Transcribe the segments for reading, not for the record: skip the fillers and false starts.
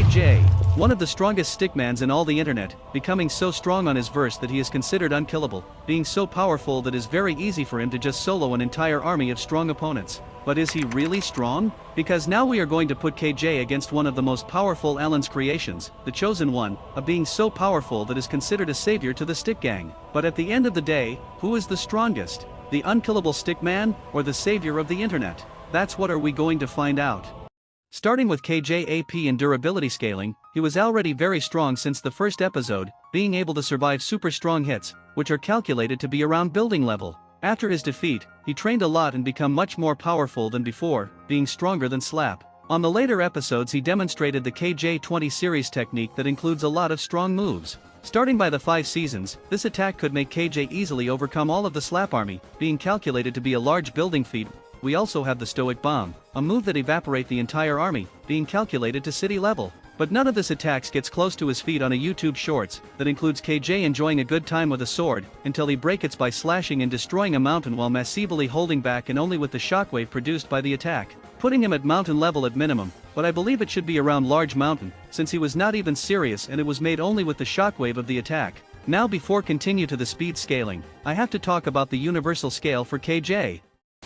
KJ, one of the strongest stickmans in all the internet, becoming so strong on his verse that he is considered unkillable, being so powerful that it is very easy for him to just solo an entire army of strong opponents. But is he really strong? Because now we are going to put KJ against one of the most powerful Alan's creations, the Chosen One, a being so powerful that is considered a savior to the stick gang. But at the end of the day, who is the strongest? The unkillable stickman, or the savior of the internet? That's what are we going to find out. Starting with KJ AP and durability scaling, he was already very strong since the first episode, being able to survive super strong hits, which are calculated to be around building level. After his defeat, he trained a lot and become much more powerful than before, being stronger than Slap. On the later episodes he demonstrated the KJ20 series technique that includes a lot of strong moves. Starting by the 5 seasons, this attack could make KJ easily overcome all of the Slap army, being calculated to be a large building feat. We also have the Stoic Bomb, a move that evaporates the entire army, being calculated to city level. But none of this attacks gets close to his feat on a YouTube Shorts, that includes KJ enjoying a good time with a sword, until he breaks it by slashing and destroying a mountain while massively holding back and only with the shockwave produced by the attack, putting him at mountain level at minimum, but I believe it should be around large mountain, since he was not even serious and it was made only with the shockwave of the attack. Now before continue to the speed scaling, I have to talk about the universal scale for KJ.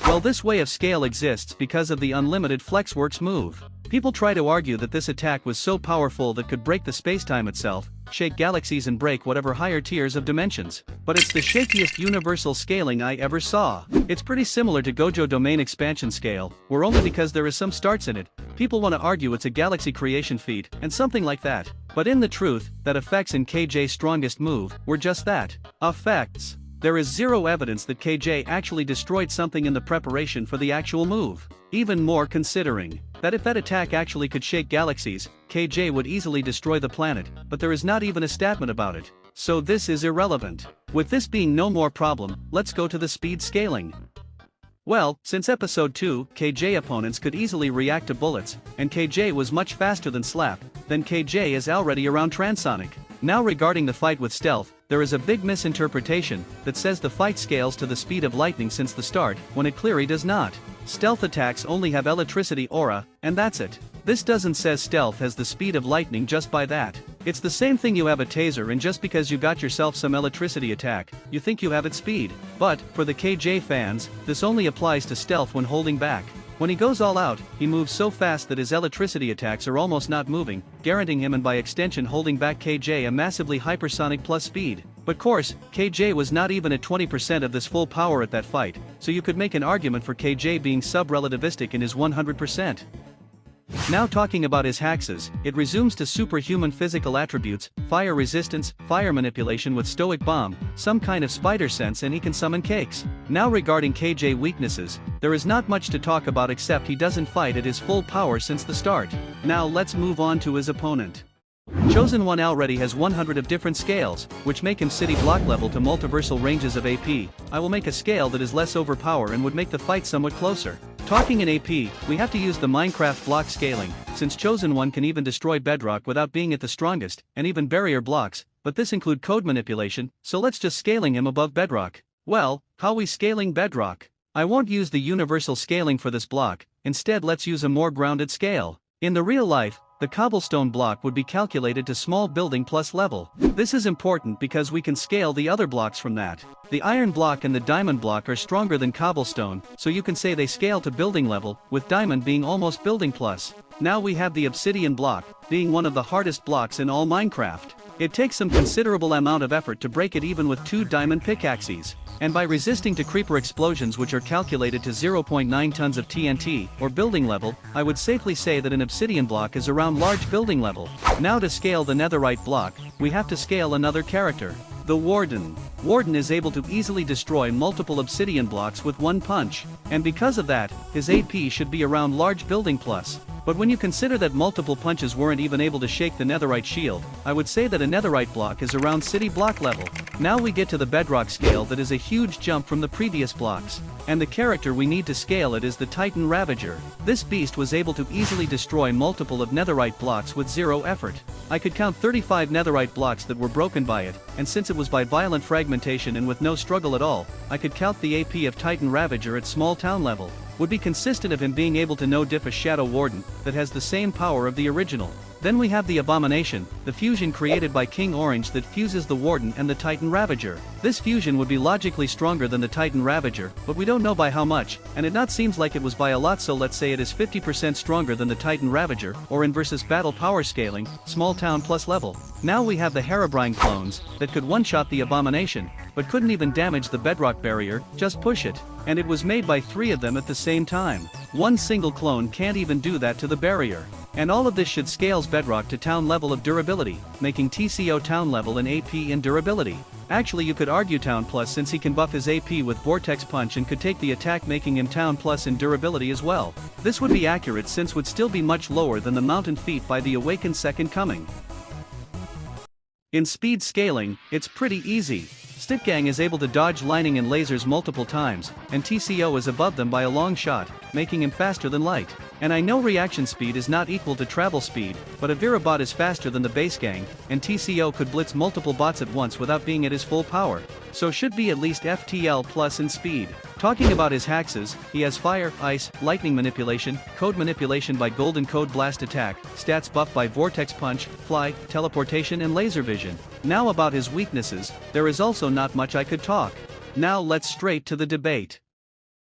Well, this way of scale exists because of the unlimited Flexworks move. People try to argue that this attack was so powerful that could break the spacetime itself, shake galaxies and break whatever higher tiers of dimensions. But it's the shakiest universal scaling I ever saw. It's pretty similar to Gojo Domain Expansion Scale, where only because there is some starts in it, people want to argue it's a galaxy creation feat, and something like that. But in the truth, that effects in KJ's strongest move were just that, effects. There is zero evidence that KJ actually destroyed something in the preparation for the actual move. Even more considering that if that attack actually could shake galaxies, KJ would easily destroy the planet, but there is not even a statement about it. So this is irrelevant. With this being no more problem, let's go to the speed scaling. Well, since episode 2, KJ opponents could easily react to bullets, and KJ was much faster than Slap, then KJ is already around transonic. Now regarding the fight with stealth, there is a big misinterpretation that says the fight scales to the speed of lightning since the start, when it clearly does not. Stealth attacks only have electricity aura, and that's it. This doesn't say stealth has the speed of lightning just by that. It's the same thing you have a taser and just because you got yourself some electricity attack, you think you have its speed. But, for the KJ fans, this only applies to stealth when holding back. When he goes all out, he moves so fast that his electricity attacks are almost not moving, guaranteeing him and by extension holding back KJ a massively hypersonic plus speed. But course, KJ was not even at 20% of this full power at that fight, so you could make an argument for KJ being sub-relativistic in his 100%. Now talking about his hexes, it resumes to superhuman physical attributes, fire resistance, fire manipulation with Stoic Bomb, some kind of spider sense, and he can summon cakes. Now regarding KJ weaknesses, there is not much to talk about except he doesn't fight at his full power since the start. Now let's move on to his opponent. Chosen One already has 100 of different scales, which make him city block level to multiversal ranges of AP. I will make a scale that is less overpower and would make the fight somewhat closer. Talking in AP, we have to use the Minecraft block scaling, since Chosen One can even destroy bedrock without being at the strongest, and even barrier blocks, but this include code manipulation, so let's just scaling him above bedrock. Well, how we scaling bedrock? I won't use the universal scaling for this block, instead let's use a more grounded scale. In the real life, the cobblestone block would be calculated to small building plus level. This is important because we can scale the other blocks from that. The iron block and the diamond block are stronger than cobblestone, so you can say they scale to building level, with diamond being almost building plus. Now we have the obsidian block, being one of the hardest blocks in all Minecraft. It takes some considerable amount of effort to break it even with 2 diamond pickaxes. And by resisting to creeper explosions which are calculated to 0.9 tons of TNT, or building level, I would safely say that an obsidian block is around large building level. Now to scale the netherite block, we have to scale another character. The Warden. Warden is able to easily destroy multiple obsidian blocks with one punch, and because of that, his AP should be around large building plus. But when you consider that multiple punches weren't even able to shake the netherite shield, I would say that a netherite block is around city block level. Now we get to the bedrock scale that is a huge jump from the previous blocks. And the character we need to scale it is the Titan Ravager. This beast was able to easily destroy multiple of netherite blocks with 0 effort. I could count 35 netherite blocks that were broken by it, and since it was by violent fragmentation and with no struggle at all, I could count the AP of Titan Ravager at small town level. would be consistent of him being able to no-diff a Shadow Warden that has the same power of the original. Then we have the Abomination, the fusion created by King Orange that fuses the Warden and the Titan Ravager. This fusion would be logically stronger than the Titan Ravager, but we don't know by how much, and it not seems like it was by a lot, so let's say it is 50% stronger than the Titan Ravager, or in versus battle power scaling, small town plus level. Now we have the Herobrine clones, that could one-shot the Abomination, but couldn't even damage the bedrock barrier, just push it. And it was made by 3 of them at the same time. One single clone can't even do that to the barrier. And all of this should scales bedrock to town level of durability, making TCO town level and AP in durability. Actually, you could argue town plus, since he can buff his AP with Vortex Punch and could take the attack, making him town plus in durability as well. This would be accurate, since would still be much lower than the Mountain Feet by the Awakened Second Coming. In speed scaling, it's pretty easy. Stickgang is able to dodge lightning and lasers multiple times, and TCO is above them by a long shot, making him faster than light. And I know reaction speed is not equal to travel speed, but a Vera bot is faster than the base gang, and TCO could blitz multiple bots at once without being at his full power, so should be at least FTL plus in speed. Talking about his hexes, he has fire, ice, lightning manipulation, code manipulation by golden code blast attack, stats buffed by vortex punch, fly, teleportation and laser vision. Now about his weaknesses, there is also not much I could talk. Now let's straight to the debate.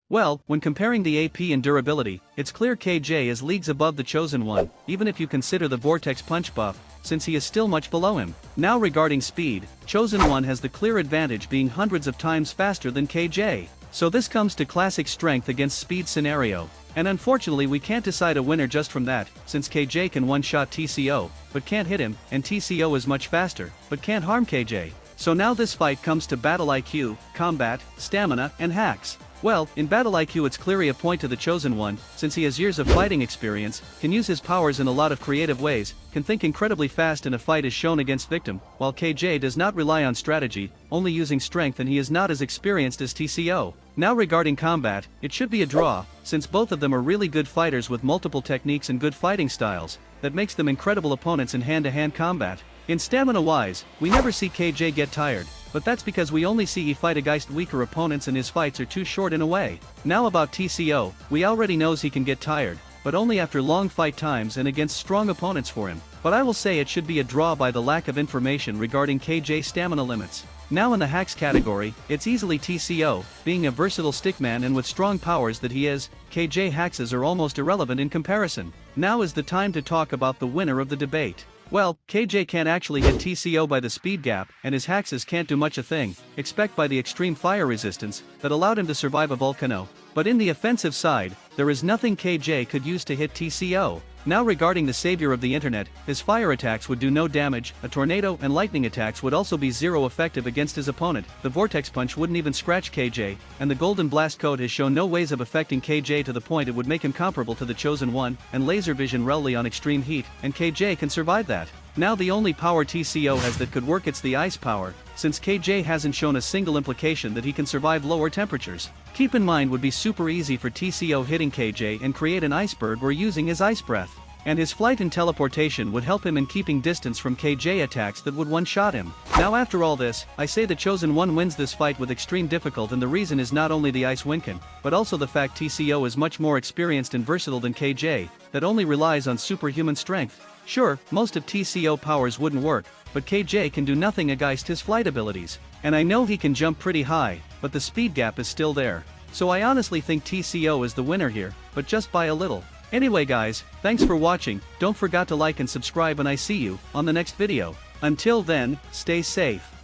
Well, when comparing the AP and durability, it's clear KJ is leagues above the Chosen One, even if you consider the Vortex Punch buff, since he is still much below him. Now regarding speed, Chosen One has the clear advantage, being hundreds of times faster than KJ. So this comes to classic strength against speed scenario. And unfortunately we can't decide a winner just from that, since KJ can one-shot TCO, but can't hit him, and TCO is much faster, but can't harm KJ. So now this fight comes to battle IQ, combat, stamina, and hacks. Well, in battle IQ it's clearly a point to the Chosen One, since he has years of fighting experience, can use his powers in a lot of creative ways, can think incredibly fast in a fight as shown against Victim, while KJ does not rely on strategy, only using strength, and he is not as experienced as TCO. Now regarding combat, it should be a draw, since both of them are really good fighters with multiple techniques and good fighting styles, that makes them incredible opponents in hand-to-hand combat. In stamina-wise, we never see KJ get tired, but that's because we only see he fight against weaker opponents and his fights are too short in a way. Now about TCO, we already knows he can get tired, but only after long fight times and against strong opponents for him. But I will say it should be a draw by the lack of information regarding KJ stamina limits. Now in the hacks category, it's easily TCO, being a versatile stickman and with strong powers that he is, KJ hexes are almost irrelevant in comparison. Now is the time to talk about the winner of the debate. Well, KJ can't actually hit TCO by the speed gap, and his hexes can't do much a thing, except by the extreme fire resistance, that allowed him to survive a volcano. But in the offensive side, there is nothing KJ could use to hit TCO. Now regarding the savior of the internet, his fire attacks would do no damage, a tornado and lightning attacks would also be zero effective against his opponent, the vortex punch wouldn't even scratch KJ, and the golden blast code has shown no ways of affecting KJ to the point it would make him comparable to the Chosen One, and laser vision rarely on extreme heat, and KJ can survive that. Now the only power TCO has that could work, it's the ice power, since KJ hasn't shown a single implication that he can survive lower temperatures. Keep in mind would be super easy for TCO hitting KJ and create an iceberg or using his ice breath. And his flight and teleportation would help him in keeping distance from KJ attacks that would one-shot him. Now after all this, I say the Chosen One wins this fight with extreme difficulty, and the reason is not only the ice Winkin, but also the fact TCO is much more experienced and versatile than KJ, that only relies on superhuman strength. Sure, most of TCO powers wouldn't work, but KJ can do nothing against his flight abilities. And I know he can jump pretty high, but the speed gap is still there. So I honestly think TCO is the winner here, but just by a little. Anyway guys, thanks for watching, don't forget to like and subscribe, and I see you on the next video. Until then, stay safe.